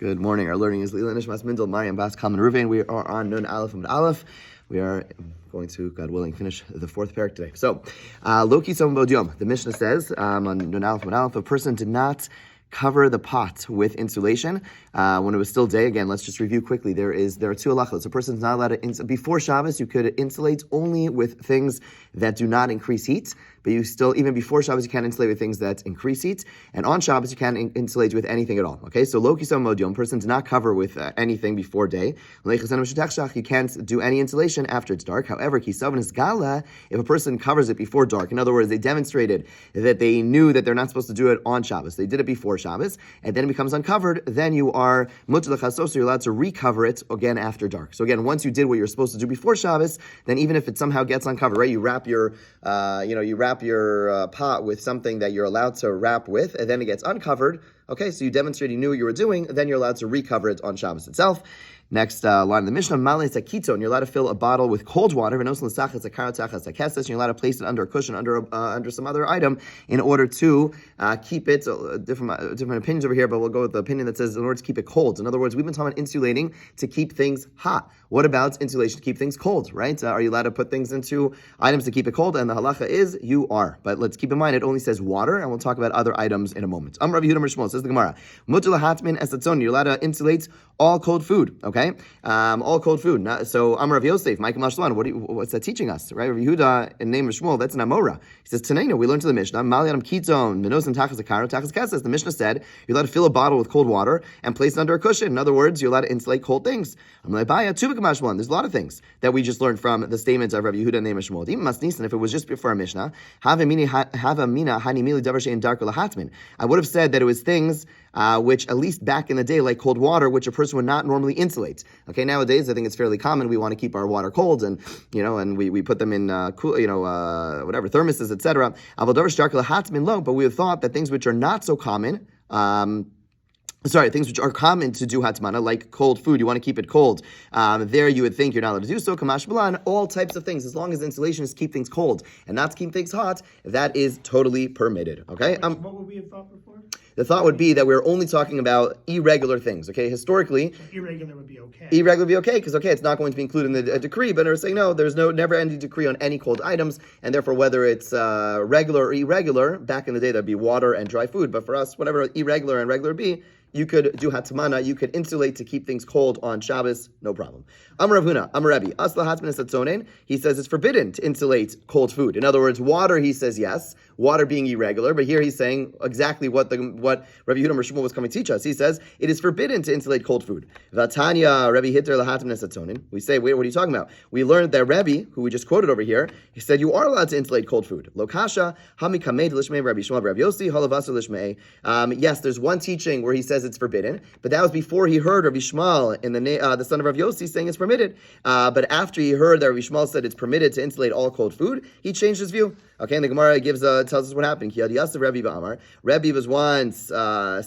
Good morning. Our learning is Lila Nishmas Mindel, Mariam Bas Kamen Ruvain. We are on Nun Aleph Amud Aleph. We are going to, God willing, finish the fourth parak today. So, Loki Som Bod Yom. The Mishnah says on Nun Aleph Amud Aleph, a person did not cover the pot with insulation when it was still day. Again, let's just review quickly. There are two halachos. A person's not allowed to before Shabbos. You could insulate only with things that do not increase heat. But you still, even before Shabbos, you can't insulate with things that increase heat. And on Shabbos, you can't insulate with anything at all. Okay, so Loki Som Mod Yom, person does not cover with anything before day. You can't do any insulation after it's dark. However, Kisav is Gala, if a person covers it before dark, in other words, they demonstrated that they knew that they're not supposed to do it on Shabbos. They did it before Shabbos, and then it becomes uncovered, then you are so you're allowed to recover it again after dark. So again, once you did what you're supposed to do before Shabbos, then even if it somehow gets uncovered, right, you wrap your pot with something that you're allowed to wrap with, and then it gets uncovered. Okay, so you demonstrated you knew what you were doing, then you're allowed to recover it on Shabbos itself. Next line of the Mishnah, Malei Sakito, and you're allowed to fill a bottle with cold water, and you're allowed to place it under a cushion, under some other item, in order to keep it, different opinions over here, but we'll go with the opinion that says in order to keep it cold. In other words, we've been talking about insulating to keep things hot. What about insulation to keep things cold, right? Are you allowed to put things into items to keep it cold? And the halacha is, you are. But let's keep in mind, it only says water, and we'll talk about other items in a moment. Rav Yehuda Shmuel, says the Gemara, you're allowed to insulate all cold food, okay? All cold food. So Amar Rav Yosef, Mike Mashlan, what's that teaching us, right? Rav Yehuda, in the name of Shmuel, that's an Amora. He says, Tanena, we learned to the Mishnah, Malianam Kitzon, Minos and Tachas Akara, Tachas Kesses. The Mishnah said, you're allowed to fill a bottle with cold water and place it under a cushion. In other words, you're allowed to insulate cold things. There's a lot of things that we just learned from the statements of Rav Yehuda and the name of Shmuel. Even Masnisan, if it was just before a Mishnah, I would have said that it was things which, at least back in the day, like cold water, which a person would not normally insulate. Okay, nowadays I think it's fairly common. We want to keep our water cold, and we put them in thermoses, etc. But we have thought that things which are not so common. Things which are common to do hatmana, like cold food, you want to keep it cold. There you would think you're not allowed to do so. Kamash Balan, all types of things, as long as the insulation is to keep things cold and not to keep things hot, that is totally permitted. Okay. What would we have thought before? The thought would be that we're only talking about irregular things. Okay, historically, irregular would be okay. Irregular would be okay because it's not going to be included in the decree. But they're saying no, there's never any decree on any cold items, and therefore whether it's regular or irregular, back in the day that'd be water and dry food. But for us, whatever irregular and regular be, you could do hatmana, you could insulate to keep things cold on Shabbos, no problem. Amar Rav Huna, Amar Rebbe, Asla Hatmanas Atzonen, he says it's forbidden to insulate cold food. In other words, water, he says yes, water being irregular, but here he's saying exactly what Rabbi Yehuda Shmuel was coming to teach us. He says it is forbidden to insulate cold food. Vatanya, Rebbe Hitter Lahatmanas Atzonen. We say, wait, what are you talking about? We learned that Rebbe, who we just quoted over here, he said you are allowed to insulate cold food. Lokasha, Hamikamed Lishmei Rabbi Shmuel Rabbi Yossi, Halavasa Lishmei. Yes, there's one teaching where he says it's forbidden, but that was before he heard Rabbi Shmuel in the son of Rav Yossi saying it's permitted. But after he heard that Rabbi Shmuel said it's permitted to insulate all cold food, he changed his view. Okay, and the Gemara tells us what happened. Rebbe was once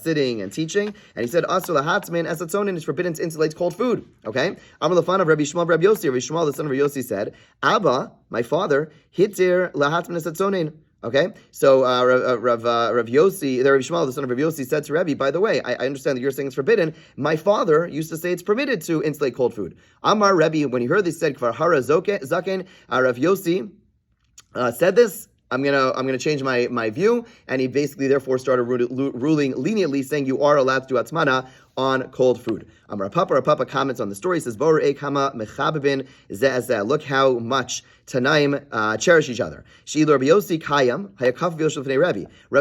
sitting and teaching, and he said, "Asur lahatzmin esatzonin, it's forbidden to insulate cold food." Okay, Amar lefan of Rabbi Shmuel, Rabbi Yossi. Rabbi Shmuel, the son of Rabbi Yossi, said, "Abba, my father, hitir lahatzmin esatzonin." Okay, so Rav Yossi, the Rabbi Shmuel, the son of Rav Yossi, said to Rebbe, by the way, I understand that you're saying it's forbidden. My father used to say it's permitted to insulate cold food. Amar Rebbe, when he heard this, said, Kvar hara zaken, Rav Yossi said this, I'm gonna change my view, and he basically therefore started ruling leniently, saying you are allowed to do atzmana on cold food. Rav Papa comments on the story. He says, look how much Tanaim cherish each other. Rav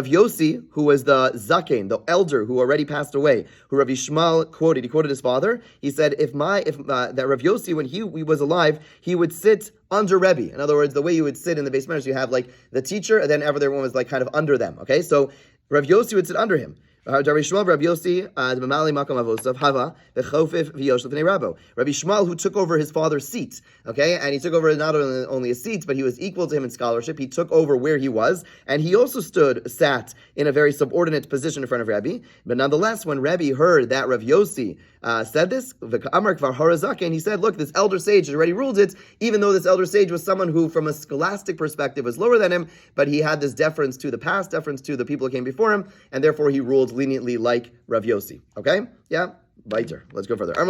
Yossi, who was the Zaken, the elder who already passed away, who Rav Yishmael quoted his father. He said, that Rav Yossi, when he was alive, he would sit under Rebbe. In other words, the way you would sit in the base manners, you have like the teacher, and then everyone was like kind of under them. Okay, so Rav Yossi would sit under him. Rabbi Shmuel, who took over his father's seat, okay, and he took over not only a seat, but he was equal to him in scholarship. He took over where he was, and he also sat in a very subordinate position in front of Rebbe. But nonetheless, when Rebbe heard that Rav Yossi said this, and he said, look, this elder sage has already ruled it, even though this elder sage was someone who, from a scholastic perspective, was lower than him, but he had this deference to the past, deference to the people who came before him, and therefore he ruled leniently like Rav Yossi. Okay? Yeah? Weiter. Let's go further. Rav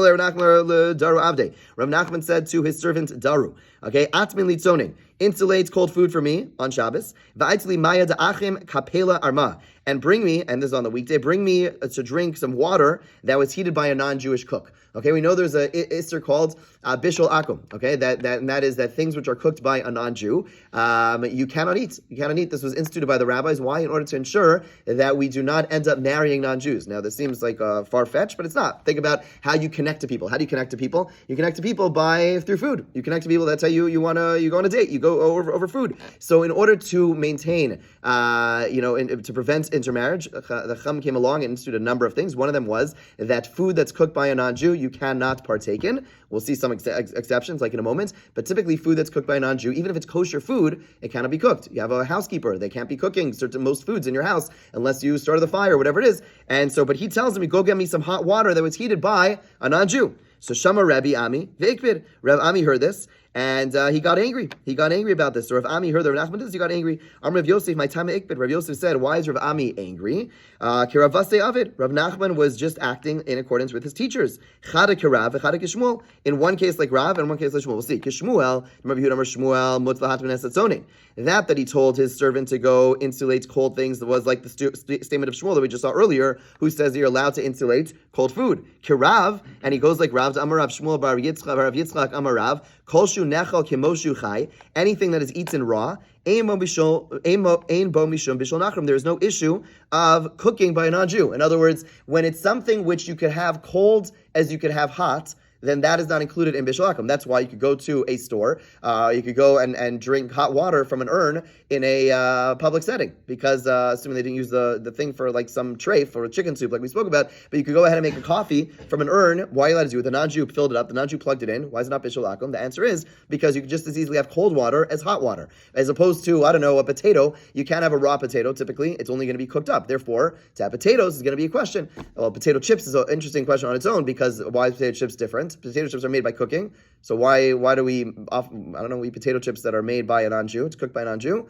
Nachman said to his servant Daru, okay, Atmin litzonin, insulate cold food for me on Shabbos. Va'aitli maya da'achim kapela arma. And bring me, and this is on the weekday, bring me to drink some water that was heated by a non-Jewish cook. Okay, we know there's a Isser called Bishul Akum, okay, that is that things which are cooked by a non-Jew, you cannot eat. You cannot eat. This was instituted by the rabbis. Why? In order to ensure that we do not end up marrying non-Jews. Now, this seems like far-fetched, but it's not. Think about how you connect to people. How do you connect to people? You connect to people through food. You connect to people, that's how you go on a date. You go over food. So in order to maintain, to prevent intermarriage, the Chum came along and instituted a number of things. One of them was that food that's cooked by a non-Jew, you cannot partake in. We'll see some exceptions, like in a moment. But typically, food that's cooked by a non-Jew, even if it's kosher food, it cannot be cooked. You have a housekeeper; they can't be cooking most foods in your house unless you started the fire, whatever it is. And so, but he tells me, go get me some hot water that was heated by a non-Jew. So Shama Rabbi Ami ve'ikbid. Rav Ami heard this. And he got angry. He got angry about this. So Rav Ami heard that Rav Nachman did this, he got angry. Rav Yosef, my time ikbid. Rav Yosef said, why is Rav Ami angry? Kiravase Avid. Rav Nachman was just acting in accordance with his teachers. Chada kirav, chada kishmuel. In one case like Rav, and in one case like Shmuel. We'll see. Kishmuel, Rabbi Yehuda Shmuel, mutzlahat v'nesatzonin. That he told his servant to go insulate cold things was like the statement of Shmuel that we just saw earlier, who says that you're allowed to insulate cold food. Kirav, and he goes like Rav to Amarav Shmuel bar Yitzchak Amarav, Kolshu nechal kimoshu chai, anything that is eaten raw, ein bo mishum bishul nachrim. There is no issue of cooking by a non-Jew. In other words, when it's something which you could have cold as you could have hot, then that is not included in Bishul Akum. That's why you could go to a store, you could go and drink hot water from an urn in a public setting, because assuming they didn't use the thing for like some tray for chicken soup like we spoke about, but you could go ahead and make a coffee from an urn. Why are you allowed to do it? The non-Jew filled it up, the non-Jew plugged it in. Why is it not Bishul Akum? The answer is because you could just as easily have cold water as hot water. As opposed to, a potato, you can't have a raw potato typically, it's only going to be cooked up. Therefore, to have potatoes is going to be a question. Well, potato chips is an interesting question on its own, because why is potato chips different? Potato chips are made by cooking, so why do we eat potato chips that are made by a non-Jew? It's cooked by a non-Jew.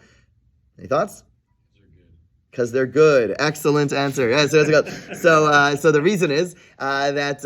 Any thoughts? Because they're good. Excellent answer. Yes, so the reason is that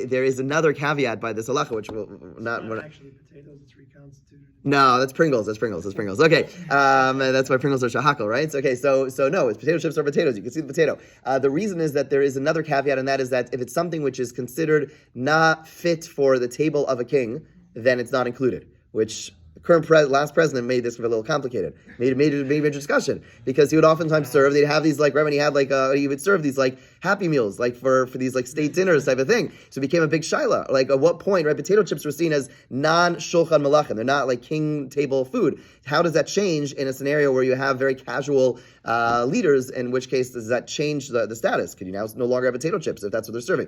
there is another caveat by this halacha, which will not. It's not actually potatoes. It's reconstituted. No, that's Pringles. That's Pringles. Okay, that's why Pringles are shahakal, right? Okay, so no, it's potato chips or potatoes. You can see the potato. The reason is that there is another caveat, and that is that if it's something which is considered not fit for the table of a king, then it's not included. Which last president made this a little complicated. Made a major discussion, because he would oftentimes serve. They'd have these when he had he would serve these Happy Meals for these state dinners type of thing. So it became a big shaila. At what point, right? Potato chips were seen as non-shulchan malachim. They're not king table food. How does that change in a scenario where you have very casual leaders? In which case, does that change the status? Could you now no longer have potato chips if that's what they're serving?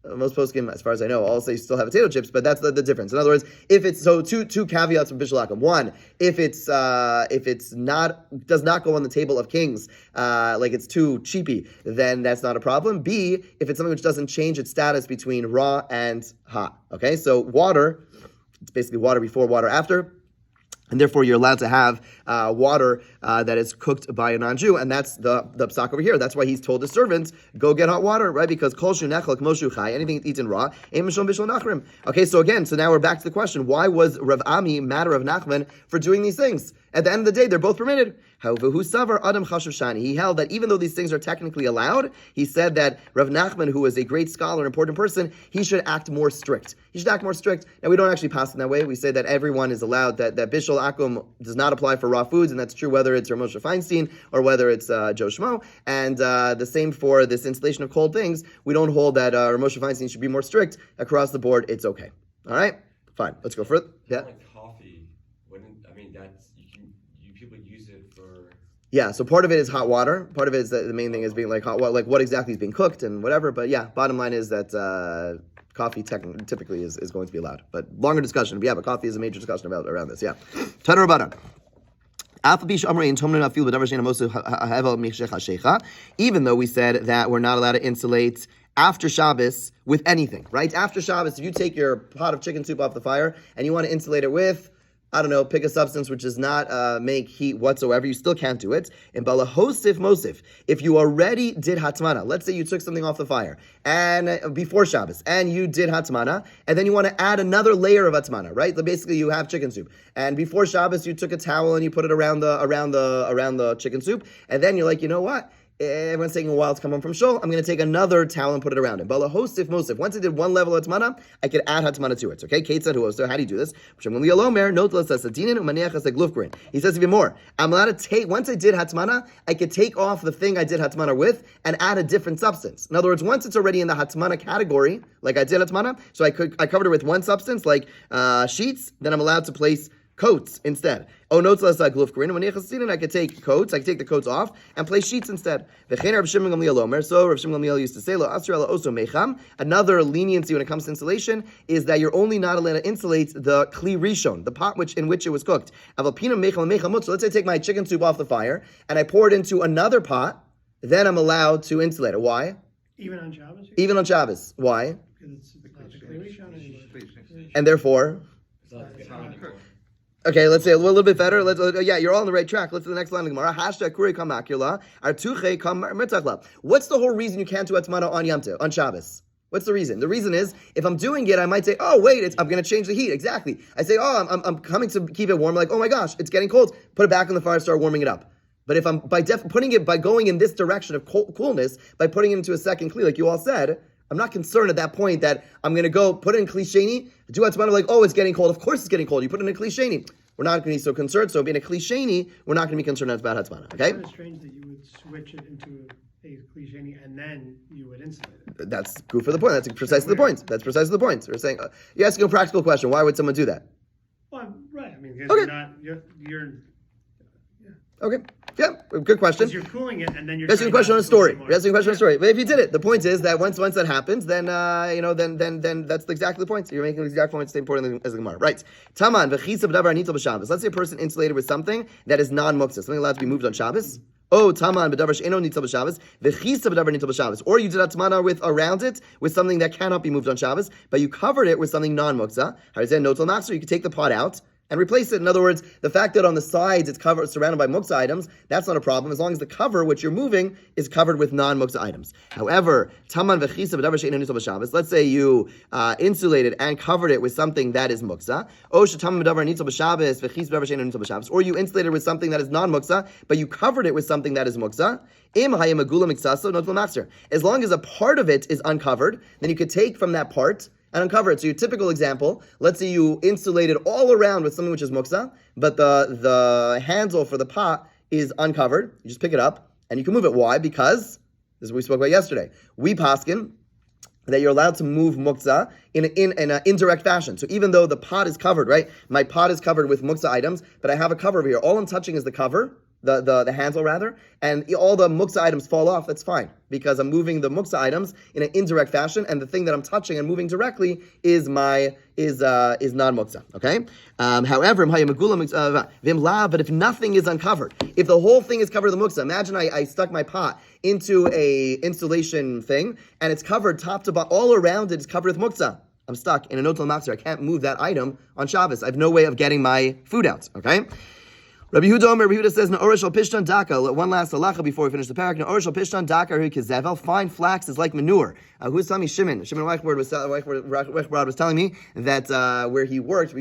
Most poskim, as far as I know, all say you still have potato chips, but that's the difference. In other words, if it's two caveats from Bishul Akum. One, if it's does not go on the table of kings, it's too cheapy, then that's not a problem. B, if it's something which doesn't change its status between raw and hot. Okay, so water, it's basically water before, water after. And therefore, you're allowed to have water that is cooked by a non-Jew, and that's the psak over here. That's why he's told his servants, go get hot water, right? Because kol shu nechal k'mo shu chai, anything eaten raw, ein mishum bishul nachrim. Okay, so now we're back to the question: why was Rav Ami mad at Rav Nachman for doing these things? At the end of the day, they're both permitted. However, who savar adam chashuv shani? He held that even though these things are technically allowed, he said that Rav Nachman, who is a great scholar, an important person, he should act more strict. He should act more strict. Now, we don't actually pass it that way. We say that everyone is allowed, that Bishul Akum does not apply for raw foods, and that's true whether it's Rav Moshe Feinstein or whether it's Joe Schmo. And the same for this installation of cold things. We don't hold that Rav Moshe Feinstein should be more strict. Across the board, it's okay. All right? Fine. Let's go further. Yeah. Coffee, that's people use it for. Yeah, so part of it is hot water. Part of it is the main thing is being hot water, what exactly is being cooked and whatever. But yeah, bottom line is that coffee typically is going to be allowed. But longer discussion. Yeah, but coffee is a major discussion around this. Yeah. Tana Rabbanan. Even though we said that we're not allowed to insulate after Shabbos with anything, right? After Shabbos, if you take your pot of chicken soup off the fire and you want to insulate it with I don't know, pick a substance which does not make heat whatsoever, you still can't do it. And balahosif mosif, if you already did hatmana, let's say you took something off the fire and before Shabbos, and you did hatmana, and then you want to add another layer of hatmana, right? So basically, you have chicken soup, and before Shabbos, you took a towel and you put it around the chicken soup, and then you're like, you know what? Everyone's taking a while to come home from shul. I'm going to take another towel and put it around it. Bala hostif mosif. Once I did one level of hatmana, I could add hatmana to it. Okay, Kate said who? So how do you do this? He says even more. I'm allowed to take, once I did hatmana, I could take off the thing I did hatmana with and add a different substance. In other words, once it's already in the hatmana category, like I did hatmana, so I covered it with one substance, like sheets, then I'm allowed to place coats instead. Oh, notes less like gluf green. When I could take coats, I could take the coats off and place sheets instead. So Rav Shimon Gamliel used to say, "Lo asra oso mecham." Another leniency when it comes to insulation is that you're only not allowed to insulate the kli rishon, the pot in which it was cooked. So let's say I take my chicken soup off the fire and I pour it into another pot, then I'm allowed to insulate it. Why? Even on Shabbos? Even on Shabbos. Why? Because it's not the clear rishon anymore. And therefore. It's not the time anymore. Okay, let's say a little bit better. Yeah, you're all on the right track. Let's do the next line of the Gemara. Hashtag kuri kam makula, artuche kam mitzachla. What's the whole reason you can't do atmana on Yom Tov, on Shabbos? What's the reason? The reason is, if I'm doing it, I might say, oh, wait, I'm going to change the heat. Exactly. I say, oh, I'm coming to keep it warm. Like, oh my gosh, it's getting cold. Put it back on the fire, start warming it up. But if I'm by going in this direction of coolness, by putting it into a second kli, like you all said, I'm not concerned at that point that I'm going to go put it in kli sheni, do atmana like, oh, it's getting cold. Of course it's getting cold. You put it in a kli sheni. We're not going to be so concerned. So being a kli sheni, we're not going to be concerned about hatmana. Okay? It's strange that you would switch it into a kli sheni and then you would insulate it. That's good for the point. That's precisely the point. That's precisely the point. We're saying, you're asking a practical question. Why would someone do that? Well, right. I mean, because Okay. you're Okay. Yeah, good question. Because you're cooling it and then you're. That's your question on a story. That's your question on a story. But if you did it, the point is that once that happens, then then that's exactly the point. So you're making the exact point, same point as the Gemara. Right. Taman v'chisa b'davar anitel b'Shabbos. Let's say a person insulated with something that is non-muktzah, something allowed to be moved on Shabbos. Oh, taman b'davar she'eno nitel b'Shabbos v'chisa b'davar nitel b'Shabbos. Or you did atmana with around it with something that cannot be moved on Shabbos, but you covered it with something non-muktzah. Harizeh notel machzor. You can take the pot out and replace it. In other words, the fact that on the sides it's surrounded by muktzah items, that's not a problem, as long as the cover, which you're moving, is covered with non-muktzah items. However, taman v'chisa b'davar she'eino nitel b'Shabbos, let's say you insulated and covered it with something that is muktzah, or shetaman b'davar nitel b'Shabbos v'chisa b'davar she'eino nitel b'Shabbos, or you insulated with something that is non-muktzah, but you covered it with something that is muktzah, im hayem agula miksaso notel machzor. As long as a part of it is uncovered, then you could take from that part and uncover it. So your typical example, let's say you insulated all around with something which is muktzah, but the handle for the pot is uncovered. You just pick it up and you can move it. Why? Because, this is what we spoke about yesterday. We paskin that you're allowed to move muktzah in an indirect fashion. So even though the pot is covered, right? My pot is covered with muktzah items, but I have a cover over here. All I'm touching is the cover, the handle rather, and all the muktzah items fall off. That's fine, because I'm moving the muktzah items in an indirect fashion, and the thing that I'm touching and moving directly is non-muktzah. Okay. However, but if nothing is uncovered, if the whole thing is covered with the muktzah, imagine I stuck my pot into a installation thing, and it's covered top to bottom, all around it is covered with muktzah. I'm stuck in a notel machzor. I can't move that item on Shabbos. I have no way of getting my food out. Okay. Rabbi Yehuda says, "Na'orish al pishtan daka." One last halacha before we finish the parak. Na'orish al pishtan daka hu kezevel. Fine flax is like manure. Who's telling me? Shimon Weichbrod was telling me that where he worked,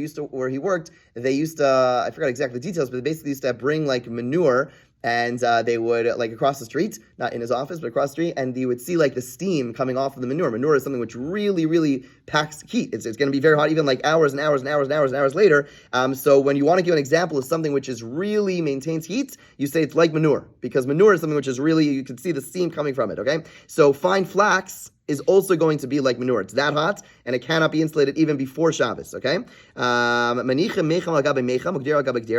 they used to. I forgot exactly the details, but they basically used to bring like manure. And they would, like across the street, not in his office, but across the street, and you would see like the steam coming off of the manure. Manure is something which really, really packs heat. It's going to be very hot, even like hours and hours and hours and hours and hours later. So when you want to give an example of something which is really maintains heat, you say it's like manure, because manure is something which is really, you can see the steam coming from it, okay? So fine flax is also going to be like manure. It's that hot, and it cannot be insulated even before Shabbos, okay? A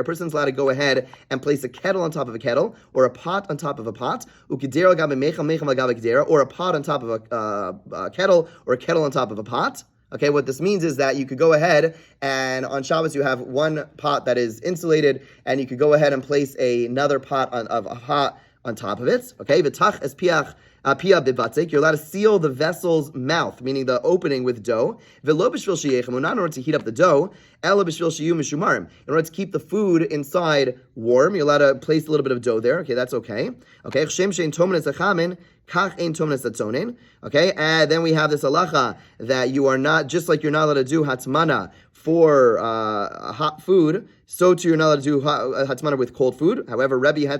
person's allowed to go ahead and place a kettle on top of a kettle, or a pot on top of a pot, or a pot on top of a kettle, or a kettle on top of a pot. Okay, what this means is that you could go ahead and on Shabbos you have one pot that is insulated, and you could go ahead and place another pot of a hot on top of it. Okay, v'tach es piach Pia bibatzik, you're allowed to seal the vessel's mouth, meaning the opening with dough. Velo b'shvil sheyechem, not in order to heat up the dough. Ela b'shvil sheyu mishumarim, in order to keep the food inside warm. You're allowed to place a little bit of dough there. Okay, that's okay. Okay, shem shein tomen etzachamin. Okay, and then we have this halacha that you are not, just like you're not allowed to do hatmana for hot food, so too you're not allowed to do hatmana with cold food. However, Rebbe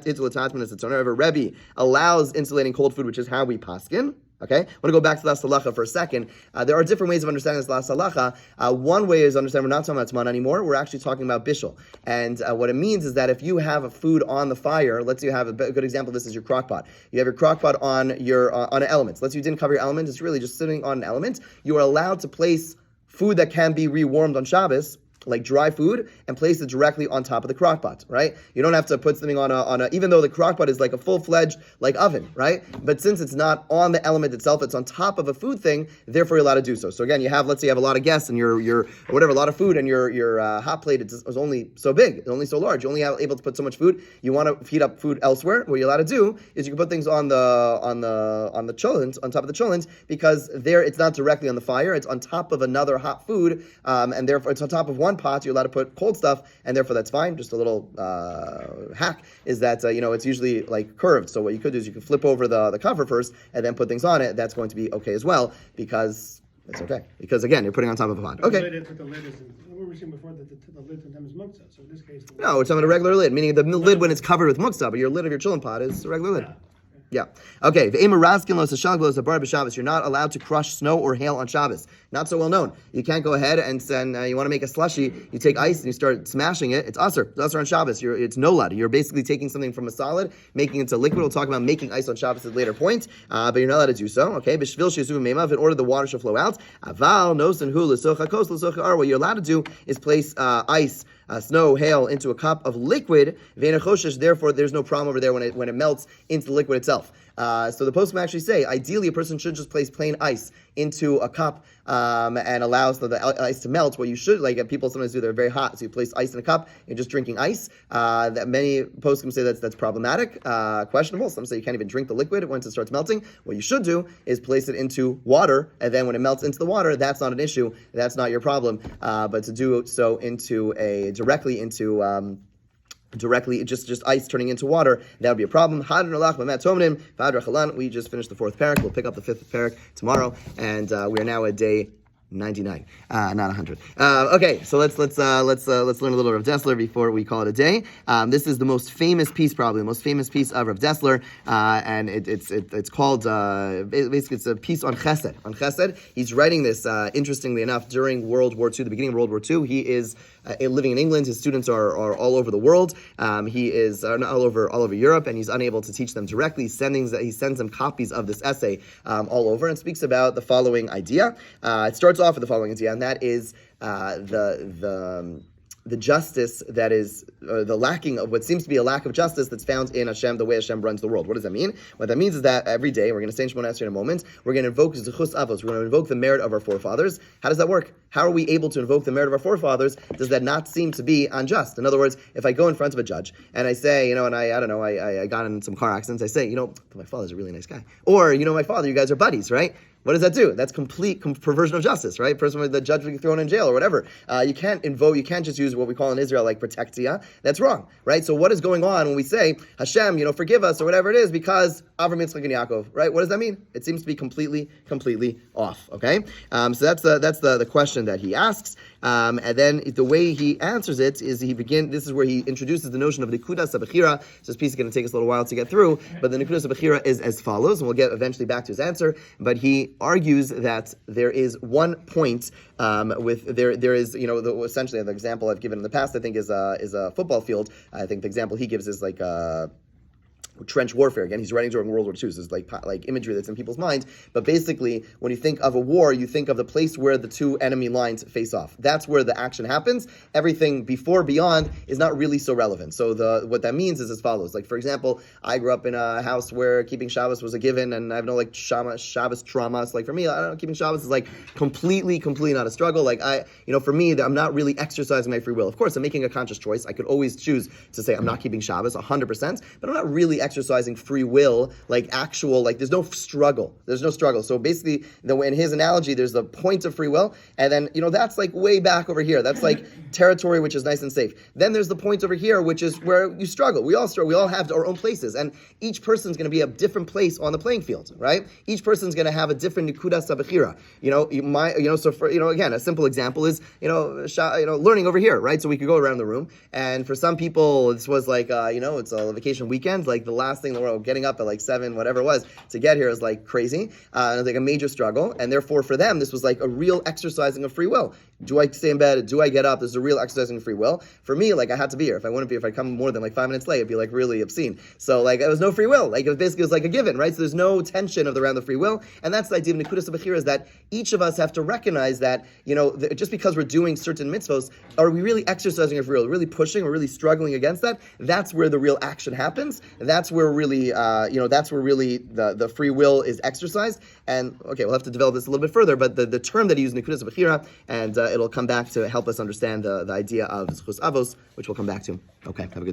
allows insulating cold food, which is how we paskin. Okay, I want to go back to the last halacha for a second. There are different ways of understanding this last halacha. One way is understand we're not talking about tzman anymore. We're actually talking about bishul. And what it means is that if you have a food on the fire, let's say you have a good example of this is your crock pot. You have your crock pot on your on an element. Let's say you didn't cover your element. It's really just sitting on an element. You are allowed to place food that can be rewarmed on Shabbos, like dry food, and place it directly on top of the crock pot, right? You don't have to put something on a even though the crock pot is like a full-fledged like oven, right? But since it's not on the element itself, it's on top of a food thing, therefore you're allowed to do so. So again, let's say you have a lot of guests and your whatever, a lot of food, and your hot plate is only so big, it's only so large. You only have able to put so much food. You want to heat up food elsewhere. What you're allowed to do is you can put things on the cholent, on top of the cholent, because there it's not directly on the fire, it's on top of another hot food, and therefore it's on top of one pot. You're allowed to put cold stuff, and therefore that's fine. Just a little hack is that it's usually like curved. So what you could do is you could flip over the cover first and then put things on it. That's going to be okay as well, because it's okay. Because again, you're putting it on top of a pot. Okay. The lid is, we were saying before that the lid sometimes is muktzah. So in this case, No, it's talking about a regular lid, meaning the lid when it's covered with muktzah, but your lid of your chillin pot is a regular lid. Yeah. Okay. You're not allowed to crush snow or hail on Shabbos. Not so well known. You can't go ahead and you want to make a slushy. You take ice and you start smashing it. It's usher. It's usher on Shabbos. It's nolad. You're basically taking something from a solid, making it into liquid. We'll talk about making ice on Shabbos at a later point, but you're not allowed to do so. Okay. In order the water should flow out. What you're allowed to do is place ice. Snow, hail into a cup of liquid, therefore there's no problem over there when it melts into the liquid itself. So the postscript actually say, ideally a person should just place plain ice into a cup and allows the ice to melt. What you should, like people sometimes do, they're very hot, so you place ice in a cup, you're just drinking ice. That many postscripts say that's problematic, questionable. Some say you can't even drink the liquid once it starts melting. What you should do is place it into water, and then when it melts into the water, that's not an issue, that's not your problem. But to do so directly just ice turning into water, that would be a problem. We just finished the fourth parak. We'll pick up the fifth parak tomorrow, and we are now at day 99, not 100. Okay, so let's learn a little Rav Dessler before we call it a day. This is the most famous piece, probably the most famous piece of Rav Dessler, and it's called basically it's a piece on Chesed. On Chesed, he's writing this interestingly enough during World War II, the beginning of World War II. He is living in England. His students are all over the world. He is not all over Europe, and he's unable to teach them directly. He sends them copies of this essay all over, and speaks about the following idea. It starts off with the following idea, and that is the justice that is the lacking of what seems to be a lack of justice that's found in Hashem, the way Hashem runs the world. What does that mean? What that means is that every day, we're going to say in Shemona Esrei in a moment, we're going to invoke Zechus Avos, we're going to invoke the merit of our forefathers. How does that work? How are we able to invoke the merit of our forefathers? Does that not seem to be unjust? In other words, if I go in front of a judge and I say, and I got in some car accidents, I say, my father's a really nice guy. Or, my father, you guys are buddies, right? What does that do? That's complete perversion of justice, right? The judge will be thrown in jail or whatever. You can't just use what we call in Israel like protectia. That's wrong, right? So what is going on when we say, Hashem, forgive us or whatever it is because Avram, Yitzchak, and Yaakov, right? What does that mean? It seems to be completely off, okay? So that's the question that he asks. And then the way he answers it is this is where he introduces the notion of the Nekudas HaBechira. So this piece is going to take us a little while to get through, but the Nekudas HaBechira is as follows, and we'll get eventually back to his answer, but he argues that there is one point there is essentially the example I've given in the past I think is a football field. I think the example he gives is like trench warfare. Again, he's writing during World War II, so it's like imagery that's in people's minds. But basically, when you think of a war, you think of the place where the two enemy lines face off. That's where the action happens. Everything beyond is not really so relevant. So what that means is as follows. Like, for example, I grew up in a house where keeping Shabbos was a given, and I have no Shabbos trauma. So for me, I don't know, keeping Shabbos is completely not a struggle. For me, I'm not really exercising my free will. Of course, I'm making a conscious choice. I could always choose to say I'm not keeping Shabbos 100%, but I'm not really exercising free will, like actual, like there's no struggle. There's no struggle. So basically, in his analogy, there's the point of free will, and then, that's like way back over here. That's like territory which is nice and safe. Then there's the point over here, which is where you struggle. We all struggle. We all have our own places, and each person's going to be a different place on the playing field, right? Each person's going to have a different nikudas sabachira. So for again, a simple example is learning over here, right? So we could go around the room, and for some people, this was like it's a vacation weekend, like the last thing in the world, getting up at like 7, whatever it was, to get here is like crazy, it was like a major struggle, and therefore for them, this was like a real exercising of free will. Do I stay in bed? Do I get up? This is a real exercising of free will. For me, like I had to be here. If I come more than like 5 minutes late, it'd be like really obscene. So like it was no free will. Like it was like a given, right? So there's no tension around the free will, and that's the idea of nekudas bechira, is that each of us have to recognize that just because we're doing certain mitzvos, are we really exercising our free will? Really pushing? Or really struggling against that? That's where the real action happens. That's where really, the free will is exercised. And okay, we'll have to develop this a little bit further. But the term that he used, nekudas bechira, and it'll come back to help us understand the idea of zchus avos, which we'll come back to. Okay, have a good day.